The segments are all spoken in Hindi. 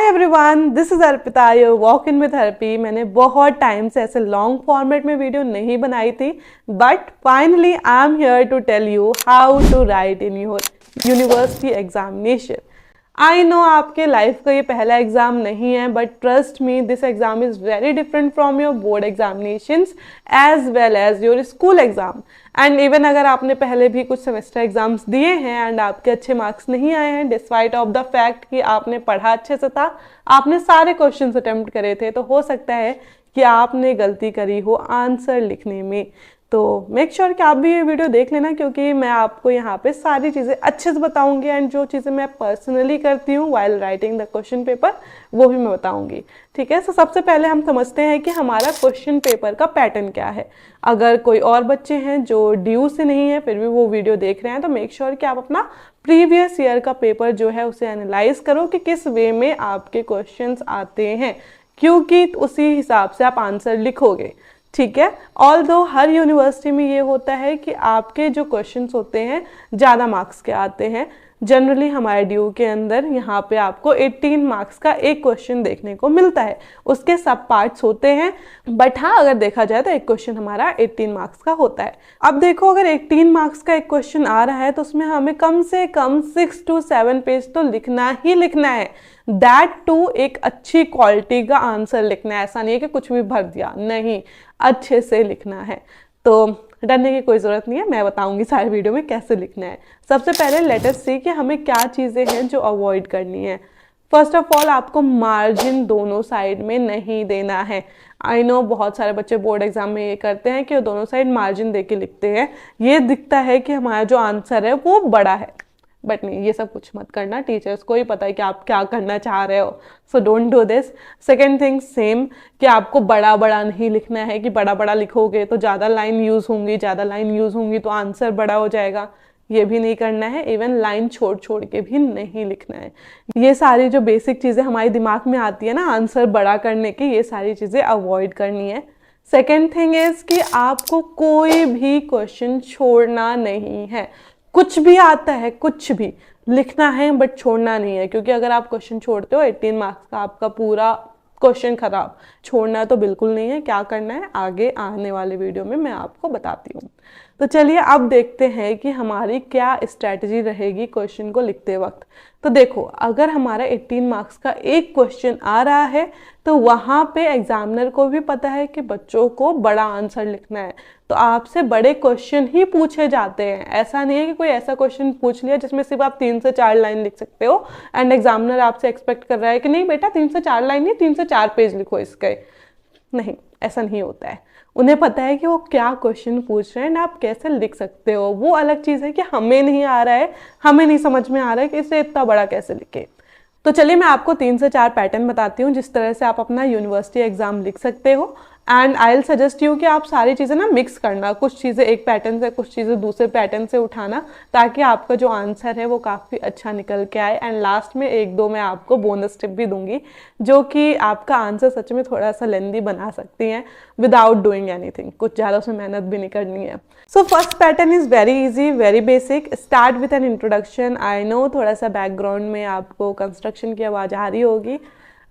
Everyone, this is Arpita, your walk in with herpes. मैंने बहुत टाइम से ऐसे लॉन्ग फॉर्मेट में वीडियो नहीं बनाई थी, but finally I am here to tell you how to write in your university examination. I know आपके लाइफ का ये पहला एग्जाम नहीं है, but trust me, this exam is very different from your board examinations as well as your school exam. And even अगर आपने पहले भी कुछ सेमेस्टर एग्जाम्स दिए हैं एंड आपके अच्छे मार्क्स नहीं आए हैं, डिस्पाइट ऑफ द फैक्ट कि आपने पढ़ा अच्छे से था, आपने सारे क्वेश्चंस अटेम्प्ट करे थे, तो हो सकता है कि आपने गलती करी हो आंसर लिखने में। तो मेक श्योर कि आप भी ये वीडियो देख लेना, क्योंकि मैं आपको यहाँ पे सारी चीज़ें अच्छे से बताऊंगी एंड जो चीज़ें मैं पर्सनली करती हूँ while writing the question paper वो भी मैं बताऊंगी। ठीक है, तो सबसे पहले हम समझते हैं कि हमारा क्वेश्चन पेपर का पैटर्न क्या है। अगर कोई और बच्चे हैं जो ड्यू से नहीं है फिर भी वो वीडियो देख रहे हैं, तो मेक श्योर कि आप अपना प्रीवियस ईयर का पेपर जो है उसे एनालाइज करो कि किस वे में आपके क्वेश्चंस आते हैं, क्योंकि उसी हिसाब से आप आंसर लिखोगे। ठीक है, ऑल्दो हर यूनिवर्सिटी में ये होता है कि आपके जो क्वेश्चंस होते हैं ज़्यादा मार्क्स के आते हैं। जनरली हमारे ड्यू के अंदर यहाँ पे आपको 18 मार्क्स का एक क्वेश्चन देखने को मिलता है, उसके सब पार्ट्स होते हैं, बट हाँ अगर देखा जाए तो एक क्वेश्चन हमारा 18 मार्क्स का होता है। अब देखो, अगर 18 मार्क्स का एक क्वेश्चन आ रहा है तो उसमें हमें कम से कम 6 to 7 पेज तो लिखना ही लिखना है, दैट टू एक अच्छी क्वालिटी का आंसर लिखना है। ऐसा नहीं है कि कुछ भी भर दिया, नहीं, अच्छे से लिखना है। तो डरने की कोई ज़रूरत नहीं है, मैं बताऊंगी सारे वीडियो में कैसे लिखना है। सबसे पहले लेट अस सी कि हमें क्या चीज़ें हैं जो अवॉइड करनी है। फर्स्ट ऑफ ऑल, आपको मार्जिन दोनों साइड में नहीं देना है। आई नो बहुत सारे बच्चे बोर्ड एग्जाम में ये करते हैं कि वो दोनों साइड मार्जिन दे के लिखते हैं, ये दिखता है कि हमारा जो आंसर है वो बड़ा है, बट नहीं, ये सब कुछ मत करना। टीचर्स को ही पता है कि आप क्या करना चाह रहे हो, so don't do this. Second thing same, कि आपको बड़ा बड़ा नहीं लिखना है कि बड़ा बड़ा लिखोगे तो ज़्यादा लाइन यूज़ होंगी, ज़्यादा लाइन यूज़ होंगी तो आंसर बड़ा हो जाएगा, ये भी नहीं करना है। इवन लाइन छोड़ छोड़ के भी नहीं लिखना है। ये सारी जो बेसिक चीज़ें हमारे दिमाग में आती है ना आंसर बड़ा करने की, ये सारी चीज़ें अवॉइड करनी है। सेकेंड थिंग इज़ कि आपको कोई भी क्वेश्चन छोड़ना नहीं है। कुछ भी आता है कुछ भी लिखना है, बट छोड़ना नहीं है, क्योंकि अगर आप क्वेश्चन छोड़ते हो 18 मार्क्स का आपका पूरा क्वेश्चन खराब। छोड़ना तो बिल्कुल नहीं है। क्या करना है आगे आने वाले वीडियो में मैं आपको बताती हूँ। तो चलिए अब देखते हैं कि हमारी क्या स्ट्रैटेजी रहेगी क्वेश्चन को लिखते वक्त। तो देखो, अगर हमारा 18 मार्क्स का एक क्वेश्चन आ रहा है तो वहाँ पे एग्जामिनर को भी पता है कि बच्चों को बड़ा आंसर लिखना है, तो आपसे बड़े क्वेश्चन ही पूछे जाते हैं। ऐसा नहीं है कि कोई ऐसा क्वेश्चन पूछ लिया जिसमें सिर्फ आप 3 से 4 लाइन लिख सकते हो एंड एग्जामिनर आपसे एक्सपेक्ट कर रहा है कि नहीं बेटा 3 से 4 लाइन नहीं, 3 से 4 पेज लिखो इसके। नहीं, ऐसा नहीं होता है। उन्हें पता है कि वो क्या क्वेश्चन पूछ रहे हैं एंड आप कैसे लिख सकते हो। वो अलग चीज़ है कि हमें नहीं आ रहा है, हमें नहीं समझ में आ रहा है कि इसे इतना बड़ा कैसे लिखे। तो चलिए मैं आपको 3 से 4 पैटर्न बताती हूँ जिस तरह से आप अपना यूनिवर्सिटी एग्जाम लिख सकते हो। And I will suggest you कि आप सारी चीज़ें ना मिक्स करना, कुछ चीज़ें एक पैटर्न से कुछ चीज़ें दूसरे पैटर्न से उठाना, ताकि आपका जो आंसर है वो काफ़ी अच्छा निकल के आए। एंड लास्ट में 1-2 मैं आपको बोनस टिप भी दूंगी जो कि आपका आंसर सच में थोड़ा सा लेंदी बना सकती हैं विदाउट डूइंग एनीथिंग। कुछ ज़्यादा उसमें मेहनत भी नहीं करनी है। So first pattern is very easy, very basic. Start with an introduction. I know थोड़ा सा बैकग्राउंड में आपको कंस्ट्रक्शन की आवाज़ आ रही होगी।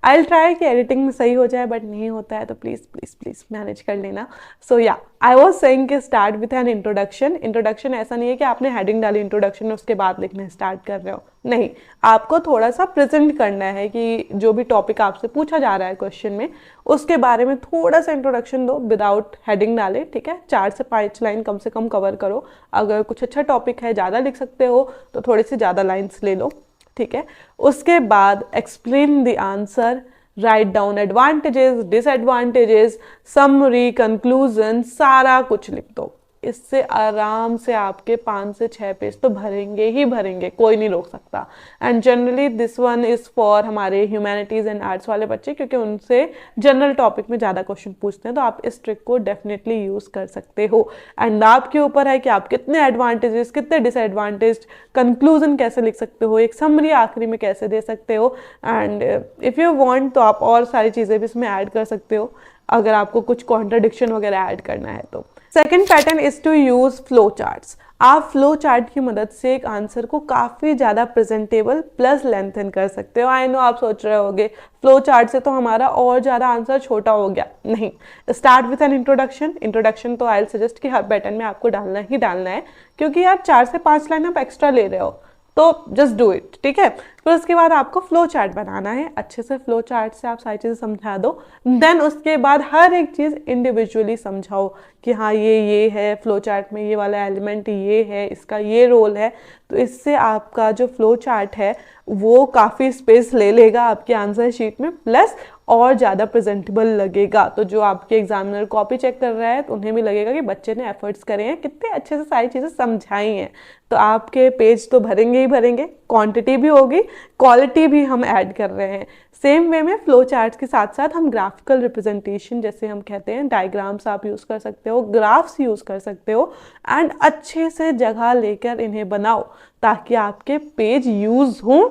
आई विल ट्राई कि एडिटिंग में सही हो जाए, बट नहीं होता है तो प्लीज़ प्लीज़ प्लीज़ मैनेज कर लेना। सो या आई वॉज सेइंग कि start with an introduction. Introduction ऐसा नहीं है कि आपने हेडिंग डाली इंट्रोडक्शन उसके बाद लिखना स्टार्ट कर रहे हो, नहीं, आपको थोड़ा सा प्रेजेंट करना है कि जो भी टॉपिक आपसे पूछा जा रहा है क्वेश्चन में उसके बारे में थोड़ा सा इंट्रोडक्शन दो विदाउट हेडिंग डाले। ठीक है, 4 से 5 लाइन कम से कम कवर करो। अगर कुछ अच्छा टॉपिक है, ज़्यादा लिख सकते हो तो थोड़ी सी ज़्यादा लाइन्स ले लो। ठीक है, उसके बाद explain the answer, write down advantages, disadvantages, summary, conclusion, सारा कुछ लिख दो। इससे आराम से आपके 5 से 6 पेज तो भरेंगे ही भरेंगे, कोई नहीं रोक सकता। And generally this one is for हमारे ह्यूमैनिटीज़ एंड आर्ट्स वाले बच्चे, क्योंकि उनसे जनरल टॉपिक में ज़्यादा क्वेश्चन पूछते हैं, तो आप इस ट्रिक को डेफिनेटली यूज़ कर सकते हो। एंड आपके ऊपर है कि आप कितने एडवांटेजेस, कितने डिसएडवांटेज, कंक्लूजन कैसे लिख सकते हो, एक समरी आखिरी में कैसे दे सकते हो। एंड इफ़ यू वांट तो आप और सारी चीज़ें भी इसमें ऐड कर सकते हो। अगर आपको कुछ कॉन्ट्रडिक्शन वगैरह ऐड करना है तो। Second pattern is to use flow charts. आप फ्लो चार्ट की मदद से एक आंसर को काफ़ी ज़्यादा प्रेजेंटेबल प्लस लेंथन कर सकते हो। आई नो आप सोच रहे होगे फ्लो चार्ट से तो हमारा और ज़्यादा आंसर छोटा हो गया। नहीं, स्टार्ट विथ एन इंट्रोडक्शन तो आई सजेस्ट कि हर पैटर्न में आपको डालना ही डालना है, क्योंकि यार 4 से 5 लाइन आप एक्स्ट्रा ले रहे हो तो जस्ट डू इट, ठीक है। फिर उसके बाद आपको फ्लो चार्ट बनाना है, अच्छे से फ्लो चार्ट से आप सारी चीज़ें समझा दो। देन उसके बाद हर एक चीज़ इंडिविजुअली समझाओ कि हाँ ये है फ्लो चार्ट में, ये वाला एलिमेंट ये है, इसका ये रोल है। तो इससे आपका जो फ्लो चार्ट है वो काफ़ी स्पेस ले लेगा आपके आंसर शीट में, प्लस और ज़्यादा प्रेजेंटेबल लगेगा। तो जो आपके एग्जामिनर कॉपी चेक कर रहा है तो उन्हें भी लगेगा कि बच्चे ने एफर्ट्स करे हैं, कितने अच्छे से सारी चीज़ें समझाई हैं। तो आपके पेज तो भरेंगे ही भरेंगे, क्वांटिटी भी होगी, क्वालिटी भी हम ऐड कर रहे हैं। सेम वे में फ्लो चार्ट्स के साथ साथ हम ग्राफिकल रिप्रेजेंटेशन, जैसे हम कहते हैं डायग्राम्स आप यूज़ कर सकते हो, ग्राफ्स यूज़ कर सकते हो, एंड अच्छे से जगह लेकर इन्हें बनाओ ताकि आपके पेज यूज़ हों,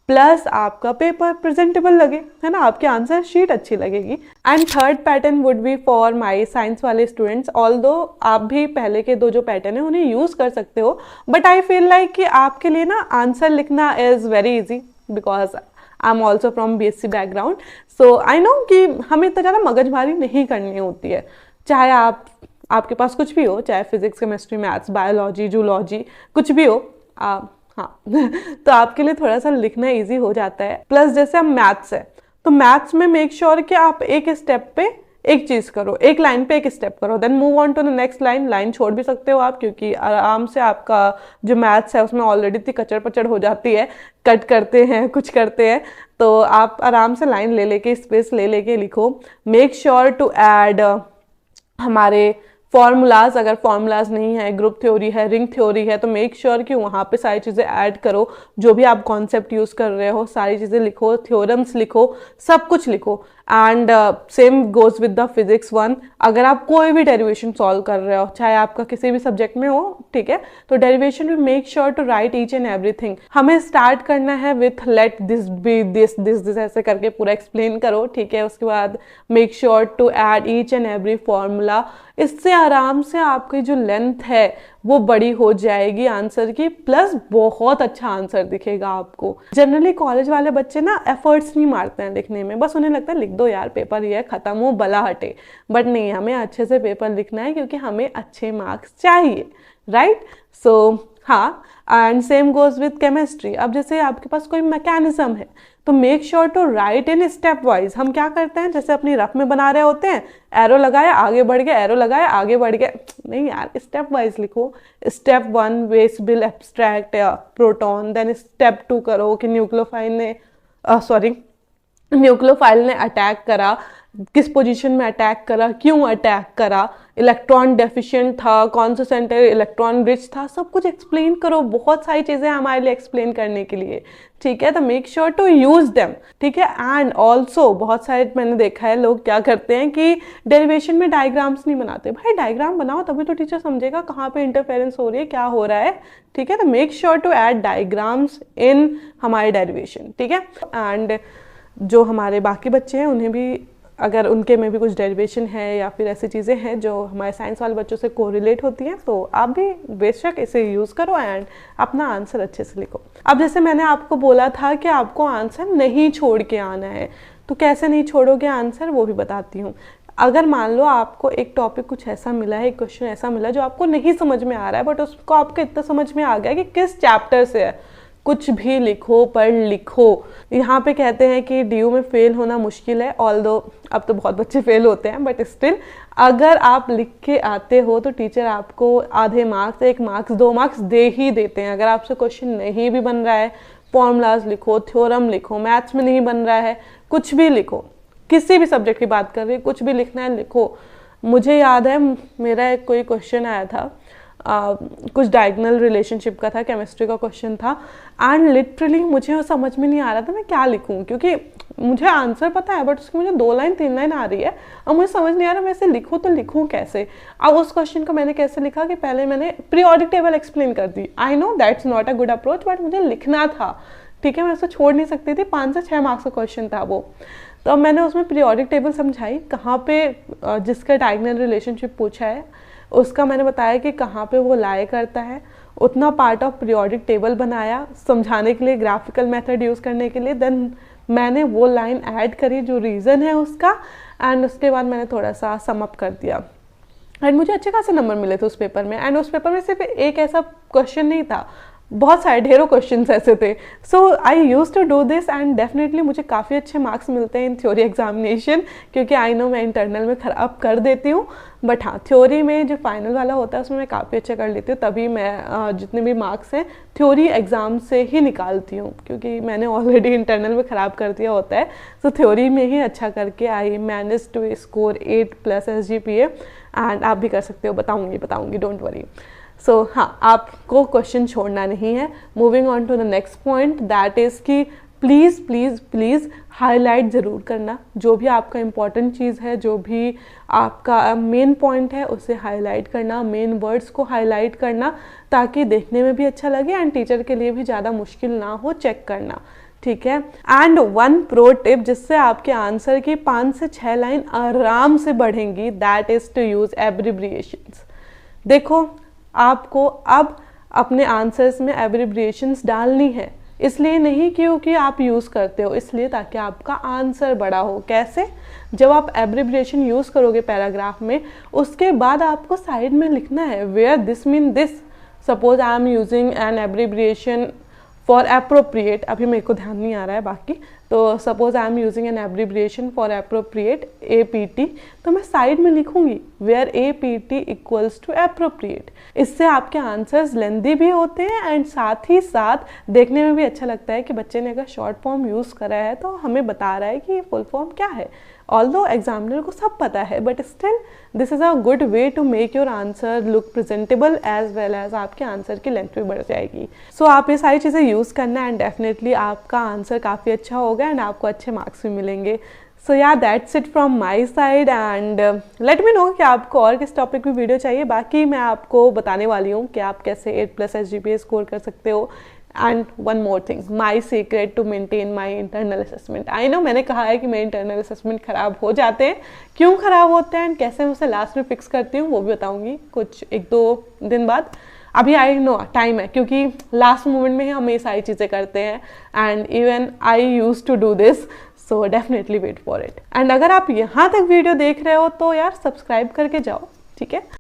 प्लस आपका पेपर प्रेजेंटेबल लगे, है ना, आपकी आंसर शीट अच्छी लगेगी। And third pattern would be for my science वाले स्टूडेंट्स। ऑल्दो आप भी पहले के 2 जो पैटर्न है उन्हें यूज़ कर सकते हो, बट आई फील लाइक कि आपके लिए ना आंसर लिखना is very easy, because I am also from BSc background. So I know कि हमें इतना ज़्यादा मगजमारी नहीं करनी होती है, चाहे आपके पास कुछ भी हो, चाहे physics, chemistry, maths, biology, zoology, कुछ भी हो। हाँ तो आपके लिए थोड़ा सा लिखना इजी हो जाता है। प्लस जैसे अब मैथ्स है तो मैथ्स में मेक श्योर कि आप एक स्टेप पे एक चीज़ करो, एक लाइन पे एक स्टेप करो, then move on to the next line छोड़ भी सकते हो आप, क्योंकि आराम से आपका जो मैथ्स है उसमें ऑलरेडी इतनी कचड़ पचड़ हो जाती है, कट करते हैं, कुछ करते हैं, तो आप आराम से लाइन ले लेके स्पेस ले लेके लिखो। मेक श्योर टू ऐड हमारे फॉर्मूलाज, अगर फॉर्मूलाज नहीं है, ग्रुप थ्योरी है, रिंग थ्योरी है, तो मेक श्योर कि वहाँ पे सारी चीज़ें ऐड करो। जो भी आप कॉन्सेप्ट यूज़ कर रहे हो सारी चीज़ें लिखो, थ्योरम्स लिखो, सब कुछ लिखो। And same goes with the physics 1। अगर आप कोई भी डेरिवेशन सॉल्व कर रहे हो, चाहे आपका किसी भी सब्जेक्ट में हो, ठीक है, तो डेरिवेशन में make sure to write each and everything. हमें स्टार्ट करना है with let this be this this this, ऐसे करके पूरा एक्सप्लेन करो, ठीक है। उसके बाद make sure to add each and every formula. इससे आराम से आपकी जो लेंथ है वो बड़ी हो जाएगी आंसर की, प्लस बहुत अच्छा आंसर दिखेगा आपको। जनरली कॉलेज वाले बच्चे ना एफर्ट्स नहीं मारते हैं लिखने में, बस उन्हें लगता है लिख दो यार, पेपर ये खत्म हो, बला हटे। बट नहीं, हमें अच्छे से पेपर लिखना है क्योंकि हमें अच्छे मार्क्स चाहिए, राइट। सो हाँ, and same goes with chemistry. अब जैसे आपके पास कोई मैकेनिज्म है तो make sure to write in stepwise. हम क्या करते हैं, जैसे अपनी रफ में बना रहे होते हैं, एरो लगाया आगे बढ़ गया, एरो लगाया आगे बढ़ गया, नहीं यार, स्टेप वाइज लिखो। Step 1 west will abstract proton, then step 2 करो कि न्यूक्लियोफाइल ने अटैक करा, किस पोजीशन में अटैक करा, क्यों अटैक करा, इलेक्ट्रॉन डेफिशिएंट था, कौन सा सेंटर इलेक्ट्रॉन रिच था, सब कुछ एक्सप्लेन करो। बहुत सारी चीज़ें हमारे लिए एक्सप्लेन करने के लिए, ठीक है। तो make sure to use them, ठीक है। एंड ऑल्सो बहुत सारे मैंने देखा है लोग क्या करते हैं कि डेरिवेशन में डायग्राम्स नहीं बनाते। भाई डायग्राम बनाओ तभी तो टीचर समझेगा कहाँ पे इंटरफेरेंस हो रही है, क्या हो रहा है, ठीक है। तो make sure to add diagrams in हमारे डेरिवेशन, ठीक है। एंड जो हमारे बाकी बच्चे हैं उन्हें भी, अगर उनके में भी कुछ डेरिवेशन है या फिर ऐसी चीज़ें हैं जो हमारे साइंस वाले बच्चों से कोरिलेट होती हैं, तो आप भी बेशक इसे यूज़ करो एंड अपना आंसर अच्छे से लिखो। अब जैसे मैंने आपको बोला था कि आपको आंसर नहीं छोड़ के आना है, तो कैसे नहीं छोड़ोगे आंसर वो भी बताती हूँ। अगर मान लो आपको एक टॉपिक कुछ ऐसा मिला है, एक क्वेश्चन ऐसा मिला जो आपको नहीं समझ में आ रहा है, बट उसको आपको इतना समझ में आ गया कि किस चैप्टर से है, कुछ भी लिखो, पर लिखो। यहाँ पे कहते हैं कि DU में फेल होना मुश्किल है, ऑल्दो अब तो बहुत बच्चे फेल होते हैं, बट स्टिल अगर आप लिख के आते हो तो टीचर आपको आधे मार्क्स, 1 मार्क्स, 2 मार्क्स दे ही देते हैं। अगर आपसे क्वेश्चन नहीं भी बन रहा है, फॉर्मूलाज लिखो, थ्योरम लिखो, मैथ्स में नहीं बन रहा है, कुछ भी लिखो, किसी भी सब्जेक्ट की बात कर रही, कुछ भी लिखना है लिखो। मुझे याद है मेरा एक कोई क्वेश्चन आया था, कुछ डायगोनल रिलेशनशिप का था, केमिस्ट्री का क्वेश्चन था, एंड लिटरली मुझे समझ में नहीं आ रहा था मैं क्या लिखूं, क्योंकि मुझे आंसर पता है बट उसकी मुझे 2 लाइन 3 लाइन आ रही है और मुझे समझ नहीं आ रहा मैं इसे लिखूं तो लिखूं कैसे। अब उस क्वेश्चन को मैंने कैसे लिखा कि पहले मैंने पीरियोडिक टेबल एक्सप्लेन कर दी। I know that's not a good approach, but मुझे लिखना था, ठीक है, मैं उसको छोड़ नहीं सकती थी, 5 से 6 मार्क्स का क्वेश्चन था वो। तो अब मैंने उसमें पीरियोडिक टेबल समझाई, कहाँ पे जिसका डायगोनल रिलेशनशिप पूछा है उसका मैंने बताया कि कहाँ पे वो लाई करता है, उतना पार्ट ऑफ पीरियोडिक टेबल बनाया समझाने के लिए, ग्राफिकल मेथड यूज़ करने के लिए। देन मैंने वो लाइन ऐड करी जो रीज़न है उसका, एंड उसके बाद मैंने थोड़ा सा सम अप कर दिया, एंड मुझे अच्छे खासे नंबर मिले थे उस पेपर में। एंड उस पेपर में सिर्फ एक ऐसा क्वेश्चन नहीं था, बहुत सारे ढेरों क्वेश्चंस ऐसे थे। So I use to do this and definitely मुझे काफ़ी अच्छे मार्क्स मिलते हैं इन थ्योरी एग्जामिनेशन, क्योंकि आई नो मैं इंटरनल में ख़राब कर देती हूँ, बट हाँ थ्योरी में जो फाइनल वाला होता है उसमें मैं काफ़ी अच्छा कर लेती हूँ। तभी मैं जितने भी मार्क्स हैं थ्योरी एग्ज़ाम से ही निकालती हूँ, क्योंकि मैंने ऑलरेडी इंटरनल में ख़राब कर दिया होता है। तो थ्योरी में ही अच्छा करके I manage to score 8+ SGPA, and आप भी कर सकते हो, बताऊँगी, डोंट वरी। सो हाँ, आपको क्वेश्चन छोड़ना नहीं है। Moving on to the next point, that is कि प्लीज़ प्लीज़ प्लीज़ हाईलाइट ज़रूर करना। जो भी आपका इम्पॉर्टेंट चीज़ है, जो भी आपका मेन पॉइंट है उसे हाईलाइट करना, मेन वर्ड्स को हाईलाइट करना, ताकि देखने में भी अच्छा लगे एंड टीचर के लिए भी ज़्यादा मुश्किल ना हो चेक करना, ठीक है। एंड वन प्रो टिप जिससे आपके आंसर की 5 से 6 लाइन आराम से बढ़ेंगी, दैट इज़ टू यूज़ एब्रिब्रिएशंस। देखो, आपको अब अपने आंसर्स में एब्रिब्रिएशंस डालनी है, इसलिए नहीं क्योंकि आप यूज़ करते हो, इसलिए ताकि आपका आंसर बड़ा हो। कैसे? जब आप एब्रिब्रिएशन यूज़ करोगे पैराग्राफ में, उसके बाद आपको साइड में लिखना है where this mean this. Suppose I am using an abbreviation for appropriate, अभी मेरे को ध्यान नहीं आ रहा है बाकी, तो suppose I am using an abbreviation for appropriate APT, तो मैं साइड में लिखूंगी where APT equals to appropriate. इससे आपके आंसर्स लेंदी भी होते हैं एंड साथ ही साथ देखने में भी अच्छा लगता है कि बच्चे ने अगर शॉर्ट फॉर्म यूज़ करा है तो हमें बता रहा है कि ये फुल फॉर्म क्या है। ऑल्दो एग्जामिनर को सब पता है, but still this is a good way to make your answer look presentable as well as आपके आंसर की लेंथ भी बढ़ जाएगी। सो आप ये सारी चीज़ें यूज़ करना एंड डेफिनेटली आपका आंसर काफ़ी अच्छा होगा एंड आपको अच्छे मार्क्स भी मिलेंगे। सो या that's it from my side, and let me know कि आपको और किस टॉपिक पे वीडियो चाहिए। बाकी मैं आपको बताने वाली हूँ कि आप कैसे 8+ SGPA स्कोर कर सकते हो। And one more thing, my secret to maintain my internal assessment. I know मैंने कहा है कि मेरे इंटरनल असेसमेंट ख़राब हो जाते हैं, क्यों ख़राब होते हैं एंड कैसे मैं उसे लास्ट में फिक्स करती हूँ वो भी बताऊँगी कुछ 1-2 दिन बाद। अभी आई नो टाइम है, क्योंकि लास्ट मोमेंट में ही हम ये सारी चीज़ें करते हैं and even I use to do this, so definitely wait for it. And अगर आप यहाँ तक वीडियो देख रहे हो तो यार सब्सक्राइब करके जाओ, ठीक है।